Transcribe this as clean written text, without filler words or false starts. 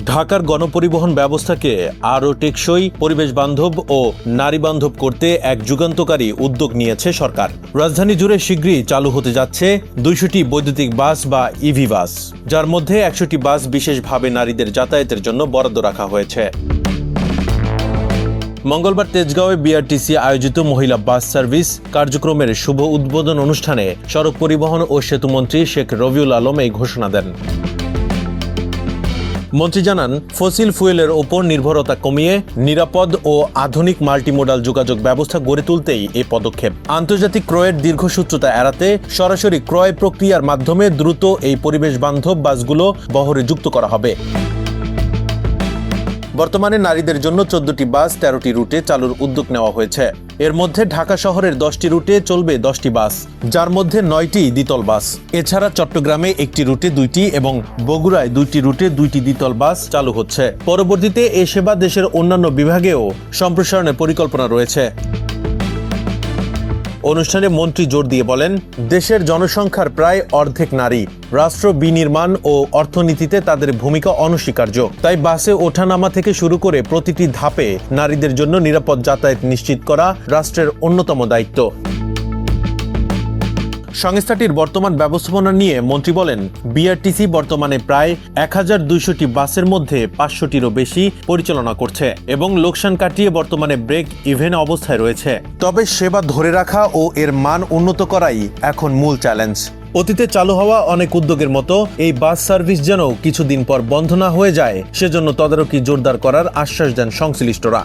ঢাকার গণপরিবহন ব্যবস্থাকে আরও টেকসই, পরিবেশ বান্ধব ও নারী বান্ধব করতে এক যুগান্তকারী উদ্যোগ নিয়েছে সরকার। রাজধানী জুড়ে শীঘ্রই চালু হতে যাচ্ছে 200টি বৈদ্যুতিক বাস বা ইভি বাস, যার মধ্যে 100টি বাস বিশেষভাবে নারীদের যাতায়াতের জন্য বরাদ্দ রাখা হয়েছে। মঙ্গলবার তেজগাঁওয়ে বিআরটিসি আয়োজিত মহিলা বাস সার্ভিস কার্যক্রমের শুভ উদ্বোধন অনুষ্ঠানে সড়ক পরিবহন ও সেতুমন্ত্রী শেখ রবিউল আলম এই ঘোষণা দেন। মন্ত্রী জানান, ফসিল ফুয়েলের ওপর নির্ভরতা কমিয়ে নিরাপদ ও আধুনিক মাল্টিমোডাল যোগাযোগ ব্যবস্থা গড়ে তুলতেই এই পদক্ষেপ। আন্তর্জাতিক ক্রয়ের দীর্ঘসূত্রতা এড়াতে সরাসরি ক্রয় প্রক্রিয়ার মাধ্যমে দ্রুত এই পরিবেশ বান্ধব বাসগুলো বহরে যুক্ত করা হবে। বর্তমানে নারীদের জন্য 14টি বাস 13টি রুটে চালুর উদ্যোগ নেওয়া হয়েছে। এর মধ্যে ঢাকা শহরের 10টি রুটে চলবে 10টি বাস, যার মধ্যে 9টি দ্বিতল বাস। এছাড়া চট্টগ্রামে 1টি রুটে 2টি এবং বগুড়ায় 2টি রুটে 2টি দ্বিতল বাস চালু হচ্ছে। পরবর্তীতে এ সেবা দেশের অন্যান্য বিভাগেও সম্প্রসারণের পরিকল্পনা রয়েছে। অনুষ্ঠানে মন্ত্রী জোর দিয়ে বলেন, দেশের জনসংখ্যার প্রায় অর্ধেক নারী। রাষ্ট্র বিনির্মাণ ও অর্থনীতিতে তাদের ভূমিকা অনস্বীকার্য। তাই বাসে ওঠানামা থেকে শুরু করে প্রতিটি ধাপে নারীদের জন্য নিরাপদ যাতায়াত নিশ্চিত করা রাষ্ট্রের অন্যতম দায়িত্ব। সংস্থাটির বর্তমান ব্যবস্থাপনা নিয়ে মন্ত্রী বলেন, বিআরটিসি বর্তমানে প্রায় 1200টি বাসের মধ্যে 500টিরও বেশি পরিচালনা করছে এবং লোকসান কাটিয়ে বর্তমানে ব্রেক ইভেন অবস্থায় রয়েছে। তবে সেবা ধরে রাখা ও এর মান উন্নত করাই এখন মূল চ্যালেঞ্জ। অতীতে চালু হওয়া অনেক উদ্যোগের মতো এই বাস সার্ভিস যেন কিছুদিন পর বন্ধ না হয়ে যায়, সেজন্য তদারকি জোরদার করার আশ্বাস দেন সংশ্লিষ্টরা।